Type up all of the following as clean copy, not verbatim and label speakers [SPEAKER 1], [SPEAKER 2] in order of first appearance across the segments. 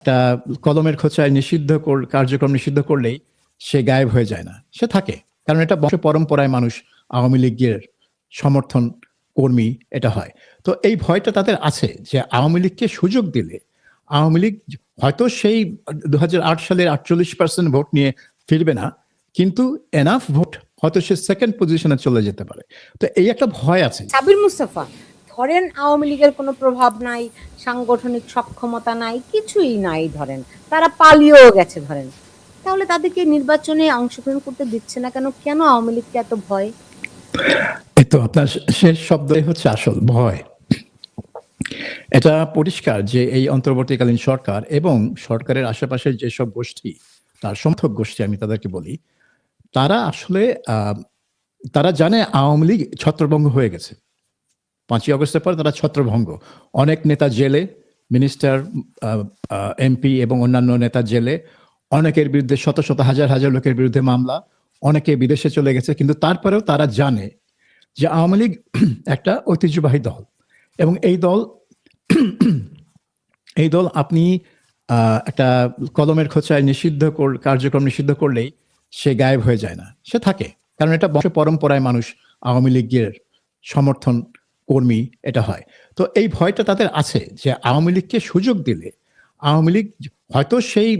[SPEAKER 1] একটা কলমের খোঁচায় কার্যক্রম নিষিদ্ধ করলেই সে গায়েব হয়ে যায় না, সে থাকে। কারণ এটা বংশ পরম্পরায় মানুষ আওয়ামী লীগের সমর্থন কর্মী এটা হয়। তো এই ভয়টা তাদের আছে যে আওয়ামী লীগকে সুযোগ দিলে আওয়ামী লীগ হয়তো সেই 2008 সালের 48% ভোট নিয়ে ফিরবে না, কিন্তু এনাফ ভোট হয়তো সে সেকেন্ড পজিশনে চলে যেতে পারে। তো এই একটা ভয় আছে।
[SPEAKER 2] সাবির মুস্তাফা, ধরেন আওয়ামী লীগের কোনো প্রভাব নাই, সাংগঠনিক সক্ষমতা নাই, কিছুই নাই, ধরেন তারা পালিয়েও গেছে, ধরেন, তাহলে তাদেরকে নির্বাচনে অংশগ্রহণ করতে দিচ্ছে না কেন? কেন আওয়ামী লীগকে এত ভয়?
[SPEAKER 1] এই তো আপনার শেষ শব্দই হচ্ছে আসল ভয়। এটা পরিষ্কার যে এই অন্তর্বর্তীকালীন সরকার এবং সরকারের আশেপাশের যেসব গোষ্ঠী, তার সমর্থক গোষ্ঠী আমি তাদেরকে বলি, তারা আসলে তারা জানে আওয়ামী লীগ ছত্রভঙ্গ হয়ে গেছে। 5ই আগস্টের পর তারা ছত্রভঙ্গ। অনেক নেতা জেলে, মিনিস্টার, এমপি এবং অন্যান্য নেতা জেলে, অনেকের বিরুদ্ধে শত শত হাজার হাজার লোকের বিরুদ্ধে মামলা, অনেকে বিদেশে চলে গেছে, কিন্তু তারপরেও তারা জানে যে আওয়ামী লীগ একটা ঐতিহ্যবাহী দল এবং এই দল আপনি একটা কলমের খোঁচায় কার্যক্রম নিষিদ্ধ করলেই সে গায়েব হয়ে যায় না, সে থাকে। কারণ এটা বংশ পরম্পরায় মানুষ আওয়ামী লীগের সমর্থন কর্মী এটা হয়। তো এই ভয়টা তাদের আছে যে আওয়ামী লীগকে সুযোগ দিলে আওয়ামী লীগ হয়তো সেই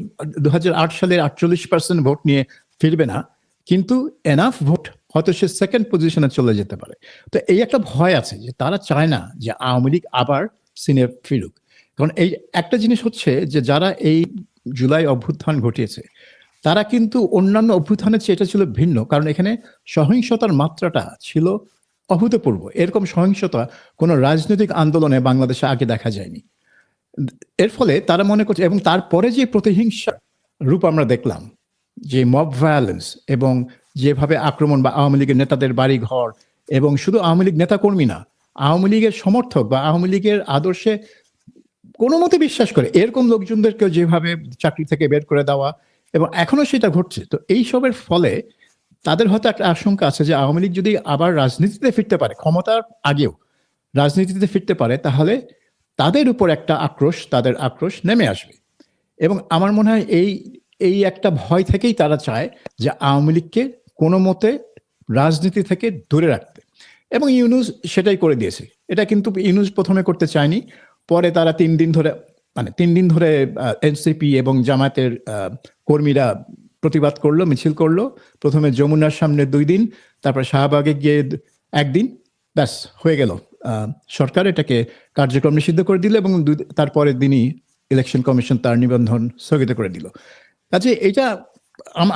[SPEAKER 1] 2008 সালের 48% ভোট নিয়ে ফিরবে না, কিন্তু এনাফ ভোট হয়তো সে সেকেন্ড পজিশনে চলে যেতে পারে। তো এই একটা ভয় আছে যে তারা চায় না যে আওয়ামী লীগ আবার সিনে ফিরুক। কারণ এই একটা জিনিস হচ্ছে যে যারা এই জুলাই অভ্যুত্থান ঘটিয়েছে তারা কিন্তু অন্যান্য অভ্যুত্থানের চেয়ে এটা ছিল ভিন্ন, কারণ এখানে সহিংসতার মাত্রাটা ছিল অভূতপূর্ব। এরকম সহিংসতা কোনো রাজনৈতিক আন্দোলনে বাংলাদেশে আগে দেখা যায়নি। এর ফলে তারা মনে করছে, এবং তারপরে যে প্রতিহিংসা রূপ আমরা দেখলাম, যে মব ভায়োলেন্স এবং যেভাবে আক্রমণ বা আওয়ামী লীগের নেতাদের বাড়ি ঘর, এবং শুধু আওয়ামী লীগ নেতাকর্মী না, আওয়ামী লীগের সমর্থক বা আওয়ামী লীগের আদর্শে কোনো মতে বিশ্বাস করে এরকম লোকজনদেরকে যেভাবে চাকরি থেকে বের করে দেওয়া, এবং এখনো সেটা ঘটছে। তো এইসবের ফলে তাদের হয়তো একটা আশঙ্কা আছে যে আওয়ামী লীগ যদি আবার রাজনীতিতে ফিরতে পারে, ক্ষমতার আগেও রাজনীতিতে ফিরতে পারে, তাহলে তাদের উপর একটা তাদের আক্রোশ নেমে আসবে। এবং আমার মনে হয় এই একটা ভয় থেকেই তারা চায় যে আওয়ামী লীগকে কোনো মতে রাজনীতি থেকে দূরে রাখতে। এবং ইউনূস সেটাই করে দিয়েছে। এটা কিন্তু ইউনূস প্রথমে করতে চায়নি, পরে তারা 3 দিন ধরে এনসিপি এবং জামায়াতের কর্মীরা প্রতিবাদ করলো, মিছিল করলো। প্রথমে যমুনার সামনে 2 দিন, তারপর শাহবাগে গিয়ে 1 দিন, ব্যাস হয়ে গেল। সরকার এটাকে কার্যক্রম নিষিদ্ধ করে দিল এবং তারপরের দিনই ইলেকশন কমিশন তার নিবন্ধন স্থগিত করে দিল। কাজে এটা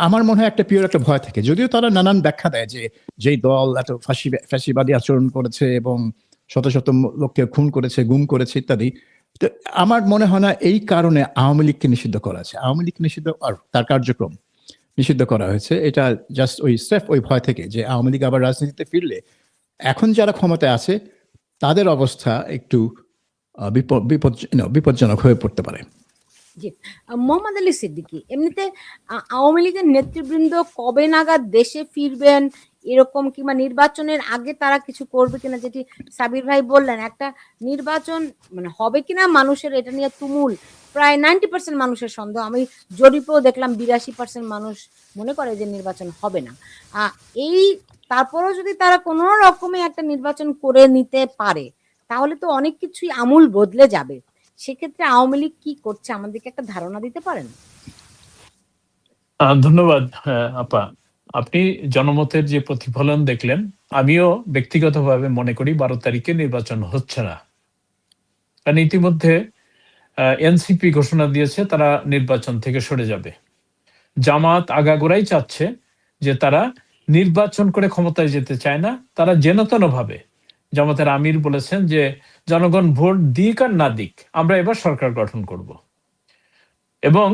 [SPEAKER 1] আমার মনে হয় একটা পিওর একটা ভয় থাকে, যদিও তারা নানান ব্যাখ্যা দেয় যে যেই দল এত ফ্যাসিবাদী আচরণ করেছে এবং শত শত লোককে খুন করেছে, গুম করেছে ইত্যাদি। তো আমার মনে হয় না এই কারণে আওয়ামী লীগকে নিষিদ্ধ করা আছে। আওয়ামী লীগ নিষিদ্ধ আর তার কার্যক্রম নিষিদ্ধ করা হয়েছে, এটা জাস্ট ওই ভয় থেকে যে আওয়ামী লীগ আবার রাজনীতিতে ফিরলে এখন যারা ক্ষমতায় আছে তাদের অবস্থা একটু বিপজ্জনক হয়ে পড়তে পারে।
[SPEAKER 2] জি, মোহাম্মদ আলী সিদ্দিকী, এমনিতে আওয়ামী লীগের নেতৃবৃন্দ কবে নাগাদ দেশে ফিরবেন, এরকম কিংবা নির্বাচনের আগে তারা কিছু করবে কিনা, যেটি সাবির ভাই বললেন, একটা নির্বাচন মানে হবে কিনা মানুষের এটা নিয়ে তুমুল, প্রায় 90% মানুষের সন্দেহ। আমি জরিপেও দেখলাম 82% মানুষ মনে করে যে নির্বাচন হবে না। এই তারপরেও যদি তারা কোনো রকমে একটা নির্বাচন করে নিতে পারে, তাহলে তো অনেক কিছুই আমূল বদলে যাবে। সেক্ষেত্রে আওয়ামী লীগ কি করছে আমাদেরকে একটা ধারণা দিতে পারেন?
[SPEAKER 3] ধন্যবাদ আপা। আপনি জনমতের যে প্রতিফলন দেখলেন, আমিও ব্যক্তিগতভাবে মনে করি 12 তারিখে নির্বাচন হচ্ছে না। কারণ ইতিমধ্যে এনসিপি ঘোষণা দিয়েছে তারা নির্বাচন থেকে সরে যাবে। জামাত আগাগোড়াই চাচ্ছে যে তারা নির্বাচন করে ক্ষমতায় যেতে চায় না, তারা যেনতেন ভাবে। জামাতের আমির বলেছেন যে জনগণ ভোট দিক আর না দিক, আমরা এবার সরকার গঠন করব। এবং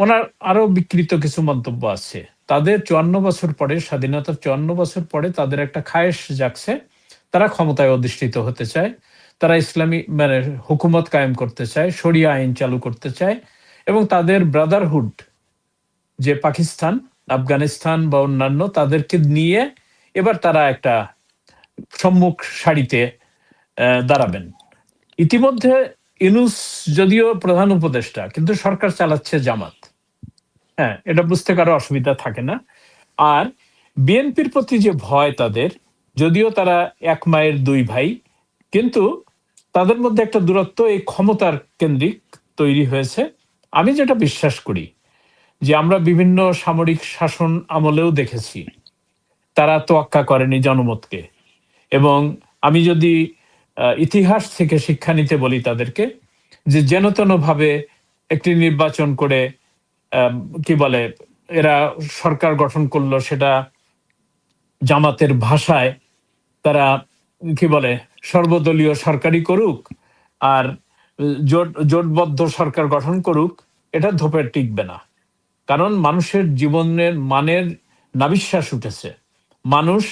[SPEAKER 3] ওনার আরো বিকৃত কিছু মন্তব্য আছে। তাদের 54 বছর পরে, স্বাধীনতার 54 বছর পরে তাদের একটা খায়েশ জাগছে, তারা ক্ষমতায় অধিষ্ঠিত হতে চায়, তারা ইসলামী মানে হুকুমত কায়েম করতে চায়, শরিয়া আইন চালু করতে চায়, এবং তাদের ব্রাদারহুড যে পাকিস্তান, আফগানিস্তান বা অন্যান্য তাদেরকে নিয়ে এবার তারা একটা সম্মুখ সারিতে দাঁড়াবেন। ইতিমধ্যে ইউনূস যদিও প্রধান উপদেষ্টা, কিন্তু সরকার চালাচ্ছে জামাত। হ্যাঁ, এটা বুঝতে কারো অসুবিধা থাকে না। আর বিএনপির প্রতি যে ভয় তাদের, যদিও তারা এক মায়ের দুই ভাই, কিন্তু তাদের মধ্যে একটা দূরত্ব এই ক্ষমতার কেন্দ্রিক তৈরি হয়েছে। আমি যেটা বিশ্বাস করি যে আমরা বিভিন্ন সামরিক শাসন আমলেও দেখেছি তারা তোয়াক্কা করেনি জনমতকে। এবং আমি যদি ইতিহাস থেকে শিক্ষা নিতে বলি তাদেরকে, যে যেনতেন ভাবে একটি নির্বাচন করে কি বলে এরা সরকার গঠন করলো, সেটা জামাতের ভাষায় তারা কি বলে সর্বদলীয় সরকারই করুক আর জোটবদ্ধ সরকার গঠন করুক, এটা ধোপে টিকবে না। কারণ মানুষের জীবনের মানের নাবিশ্বাস উঠেছে। মানুষ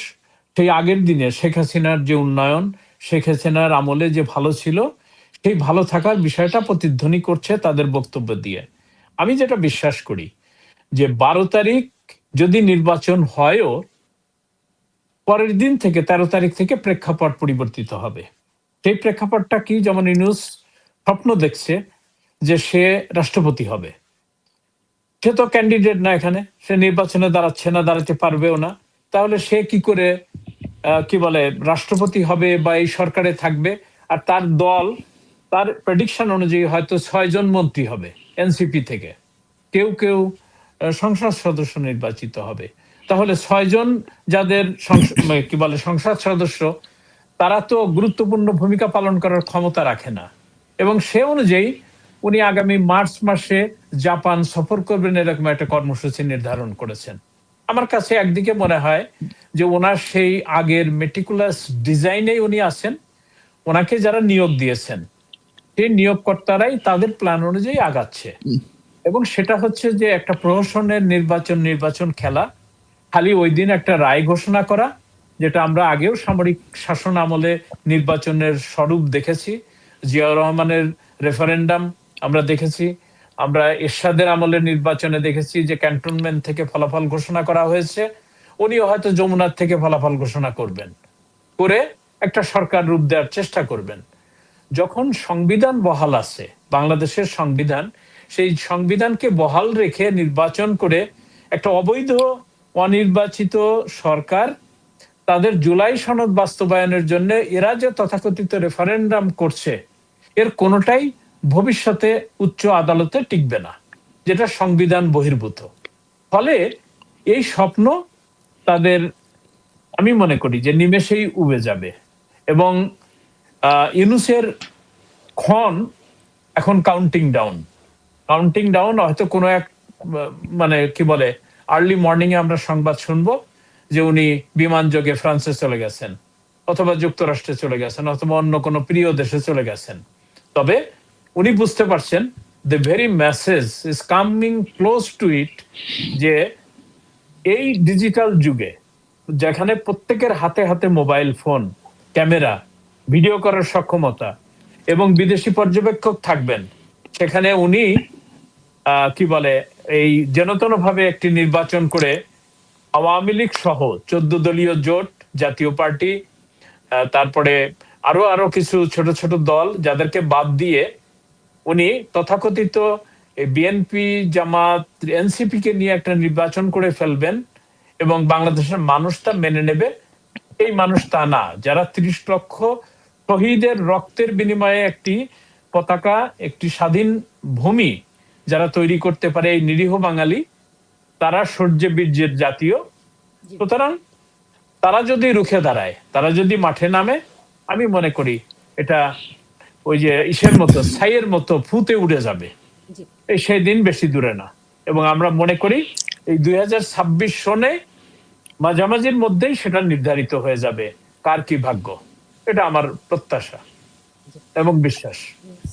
[SPEAKER 3] সেই আগের দিনে শেখ হাসিনার যে উন্নয়ন, শেখ হাসিনার আমলে যে ভালো ছিল, সেই ভালো থাকার বিষয়টা প্রতিধ্বনি করছে তাদের বক্তব্য দিয়ে। আমি যেটা বিশ্বাস করি যে 12 তারিখ যদি নির্বাচন হয়ও, পরের দিন থেকে 13 তারিখ থেকে প্রেক্ষাপট পরিবর্তিত হবে। সেই প্রেক্ষাপটটা কি? যেমন ইউনূস স্বপ্ন দেখছে যে সে রাষ্ট্রপতি হবে। সে তো ক্যান্ডিডেট না, এখানে সে নির্বাচনে দাঁড়াচ্ছে না, দাঁড়াতে পারবেও না। তাহলে সে কি করে কি বলে রাষ্ট্রপতি হবে বা এই সরকারে থাকবে? আর তার দল, তার প্রেডিকশন অনুযায়ী হয়তো 6 জন মন্ত্রী হবে এনসিপি থেকে, কেউ কেউ সংসদ সদস্য নির্বাচিত হবে। তাহলে 6 জন যাদের কি বলে সংসদ সদস্য, তারা তো গুরুত্বপূর্ণ ভূমিকা পালন করার ক্ষমতা রাখে না। এবং সে অনুযায়ী উনি আগামী মার্চ মাসে জাপান সফর করবেন, এরকম একটা কর্মসূচি নির্ধারণ করেছেন। আমার কাছে একদিকে মনে হয় যে ওনার সেই আগের মেটিকুলাস ডিজাইনেই উনি আছেন। ওনাকে যারা নিয়োগ দিয়েছেন সেই নিয়োগকর্তারাই তাদের প্ল্যান অনুযায়ী আগাচ্ছে। এবং সেটা হচ্ছে যে একটা প্রহসনের নির্বাচন খেলা, খালি ওই দিন একটা রায় ঘোষণা করা, যেটা আমরা আগেও সামরিক শাসন আমলে নির্বাচনের স্বরূপ দেখেছি। জিয়াউর রহমানের রেফারেন্ডাম আমরা দেখেছি, আমরা এরশাদের আমলের নির্বাচনে দেখেছি যে ক্যান্টনমেন্ট থেকে ফলাফল ঘোষণা করা হয়েছে। উনিও হয়তো যমুনার থেকে ফলাফল ঘোষণা করবেন, করে একটা সরকার রূপ দেওয়ার চেষ্টা করবেন। যখন সংবিধান বহাল আছে, বাংলাদেশের সংবিধান, সেই সংবিধানকে বহাল রেখে নির্বাচন করে একটা অবৈধ অনির্বাচিত সরকার তাদের জুলাই সনদ বাস্তবায়নের জন্য এরা যে তথাকথিত রেফারেন্ডাম করছে, এর কোনোটাই ভবিষ্যতে উচ্চ আদালতে টিকবে না, যেটা সংবিধান বহির্ভূত। ফলে এই স্বপ্ন তাদের, আমি মনে করি যে নিমেষেই উবে যাবে। এবং ইউনূসের ক্ষণ এখন কাউন্টিং ডাউন। হয়তো কোনো এক মানে কি বলে আর্লি মর্নিং এ আমরা সংবাদ শুনবো যে উনি বিমান যোগে ফ্রান্সে চলে গেছেন, অথবা যুক্তরাষ্ট্রে চলে গেছেন, অথবা অন্য কোনো প্রিয় দেশে চলে গেছেন। তবে উনি বুঝতে পারছেন the very message is coming close to it, যে এই ডিজিটাল যুগে যেখানে প্রত্যেকের হাতে হাতে মোবাইল ফোন, ক্যামেরা, ভিডিও করার সক্ষমতা এবং বিদেশি পর্যবেক্ষক থাকবেন, সেখানে উনি কি বলে এই যেনতেন ভাবে একটি নির্বাচন করে আওয়ামী লীগ সহ 14 দলীয় জোট, জাতীয় পার্টি, তারপরে আরো কিছু ছোট ছোট দল, যাদেরকে বাদ দিয়ে উনি তথাকথিত বিএনপি, জামাত, এনসিপি কে নিয়ে একটা নির্বাচন করে ফেলবেন। এবং বাংলাদেশের মানুষ তা মেনে নেবে। এই মানুষ তা না, যারা 30 লক্ষ শহীদের রক্তের বিনিময়ে একটি পতাকা, একটি স্বাধীন ভূমি যারা তৈরি করতে পারে, এই নিরীহ বাঙালি, তারা সূর্যে বীর্যের জাতীয়। সুতরাং তারা যদি রুখে দাঁড়ায়, তারা যদি মাঠে নামে, আমি মনে করি এটা ওই যে ইসের মতো, ছাইয়ের মতো ফুতে উড়ে যাবে। এই সেই দিন বেশি দূরে না। এবং আমরা মনে করি এই 2026 সনে মাঝামাঝির মধ্যেই সেটা নির্ধারিত হয়ে যাবে কার কি ভাগ্য। এটা আমার প্রত্যাশা এবং বিশ্বাস।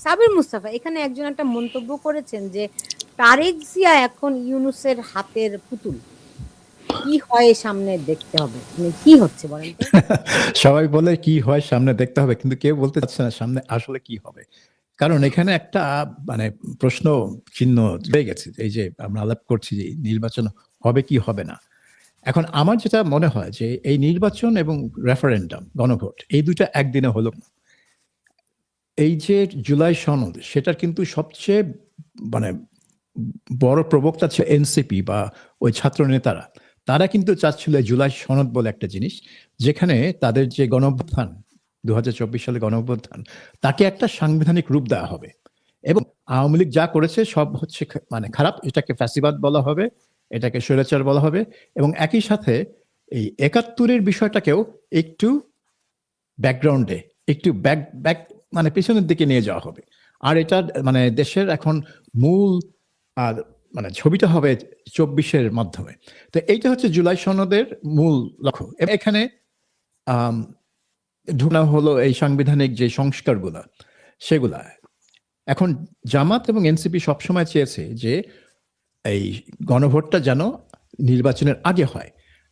[SPEAKER 2] সাবির মুস্তাফা, এখানে একজন একটা মন্তব্য করেছেন যে তারেক জিয়া এখন ইউনূসের হাতের পুতুল, কি হয় সামনে দেখতে হবে। মানে কি হচ্ছে বলেন তো?
[SPEAKER 1] সবাই বলে কি হয় সামনে দেখতে হবে, কিন্তু কেউ বলতে চাচ্ছে না সামনে আসলে কি হবে। কারণ এখানে একটা মানে প্রশ্ন চিহ্ন রয়ে গেছে, এই যে আমরা আলাপ করছি যে নির্বাচন হবে কি হবে না। এখন আমার যেটা মনে হয় যে এই নির্বাচন এবং রেফারেন্ডাম, গণভোট, এই দুইটা একদিনে হলো না। এই যে জুলাই সনদ, সেটার কিন্তু সবচেয়ে মানে বড় প্রবক্তা ছিল এনসিপি বা ওই ছাত্র নেতারা। তারা কিন্তু চাচ্ছিল এই জুলাই সনদ বলে একটা জিনিস, যেখানে তাদের যে গণঅভ্যুত্থান 2024 সালে গণঅভ্যুত্থান, তাকে একটা সাংবিধানিক রূপ দেওয়া হবে। এবং আওয়ামী লীগ যা করেছে সব হচ্ছে মানে খারাপ, এটাকে ফ্যাসিবাদ বলা হবে, এটাকে স্বৈরাচার বলা হবে, এবং একই সাথে এই 71-এর বিষয়টাকেও একটু ব্যাকগ্রাউন্ডে, একটু ব্যাক ব্যাক মানে পেছনের দিকে নিয়ে যাওয়া হবে। আর এটা মানে দেশের এখন মূল আর মানে ছবিটা হবে 24-এর মাধ্যমে। তো এইটা হচ্ছে জুলাই সনদের মূল লক্ষ্য। এখানে ঢুকনা হলো এই সাংবিধানিক যে সংস্কারগুলা, সেগুলা। এখন জামাত এবং এনসিপি সবসময় চেয়েছে যে এই গণভোটটা যেন নির্বাচনের আগে হয়,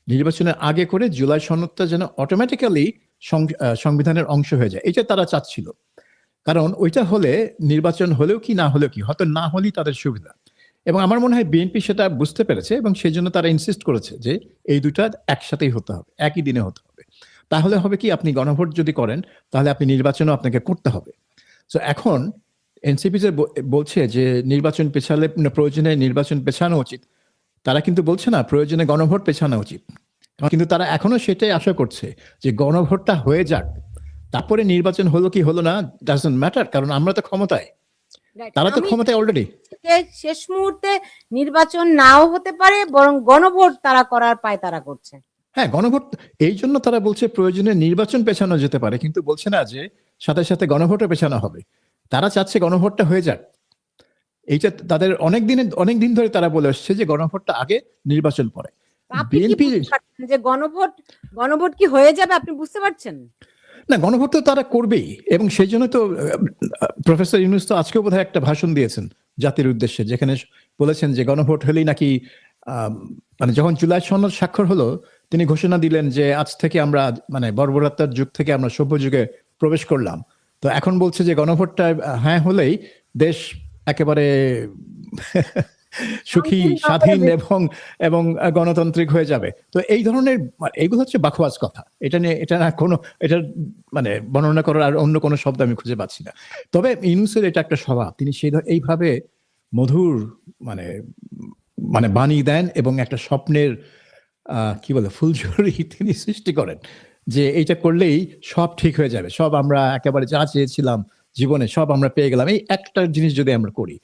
[SPEAKER 1] নির্বাচনের আগে করে জুলাই সনদটা যেন অটোমেটিক্যালি সংবিধানের অংশ হয়ে যায়, এটা তারা চাচ্ছিল। কারণ ওইটা হলে নির্বাচন হলেও কি না হলেও কি, হয়তো না হলেই তাদের সুবিধা। এবং আমার মনে হয় বিএনপি সেটা বুঝতে পেরেছে এবং সেই জন্য তারা ইনসিস্ট করেছে যে এই দুটা একসাথেই হতে হবে, একই দিনে হতে হবে। তাহলে হবে কি, আপনি গণভোট যদি করেন তাহলে আপনি নির্বাচনও আপনাকে করতে হবে। তো এখন এনসিপি যে বলছে যে নির্বাচন পেছালে প্রয়োজনে নির্বাচন পেছানো উচিত, তারা কিন্তু বলছে না প্রয়োজনে গণভোট পেছানো উচিত। কিন্তু তারা এখনো সেটাই আশা করছে যে গণভোটটা হয়ে যাক, তারপরে নির্বাচন হলো কি হলো না ডাজন্ট ম্যাটার, কারণ আমরা তো ক্ষমতায়,
[SPEAKER 2] Right.
[SPEAKER 1] তারা তো
[SPEAKER 2] আমি
[SPEAKER 1] ক্ষমতায় অলরেডি।
[SPEAKER 2] শেষ মুহূর্তে নির্বাচন নাও হতে পারে, বরং গণভোট তারা করার পায় তারা করছে।
[SPEAKER 1] হ্যাঁ, গণভোট এই জন্য তারা বলছে প্রয়োজনে নির্বাচন পেছানো যেতে পারে, কিন্তু বলছে না যে সাথে সাথে গণভোটও পেছানো হবে। তারা চাচ্ছে গণভোটটা হয়ে যাক। এইটা তাদের অনেক দিন ধরে তারা বলে আসছে যে গণভোটটা আগে, নির্বাচন পরে।
[SPEAKER 2] আপনি কি
[SPEAKER 1] বিএনপি
[SPEAKER 2] বুঝতে পারছেন যে গণভোট কি হয়ে যাবে? আপনি বুঝতে পারছেন?
[SPEAKER 1] না, গণভোট তো তারা করবেই, এবং সেই জন্য তো প্রফেসর ইউনূস তো আজকেও বোধহয় একটা ভাষণ দিয়েছেন জাতির উদ্দেশ্যে, যেখানে বলেছেন যে গণভোট হলেই নাকি মানে যখন জুলাই সনদ স্বাক্ষর হলো, তিনি ঘোষণা দিলেন যে আজ থেকে আমরা মানে বর্বরতার যুগ থেকে আমরা সভ্য যুগে প্রবেশ করলাম। তো এখন বলছে যে গণভোটটা হ্যাঁ হলেই দেশ একেবারে সুখী, স্বাধীন এবং গণতান্ত্রিক হয়ে যাবে। তো এই ধরনের এইগুলো হচ্ছে বাখওয়াজ কথা। এটা নিয়ে এটা না কোনো এটার মানে বর্ণনা করার আর অন্য কোনো শব্দ আমি খুঁজে পাচ্ছি না। তবে ইউনূসের এটা একটা স্বভাব, তিনি এইভাবে মধুর মানে মানে বাণী দেন এবং একটা স্বপ্নের কি বলে ফুলঝুরি তিনি সৃষ্টি করেন, যে এইটা করলেই সব ঠিক হয়ে যাবে, সব আমরা একেবারে যা চেয়েছিলাম জীবনে সব আমরা পেয়ে গেলাম, এই একটা জিনিস যদি আমরা করি।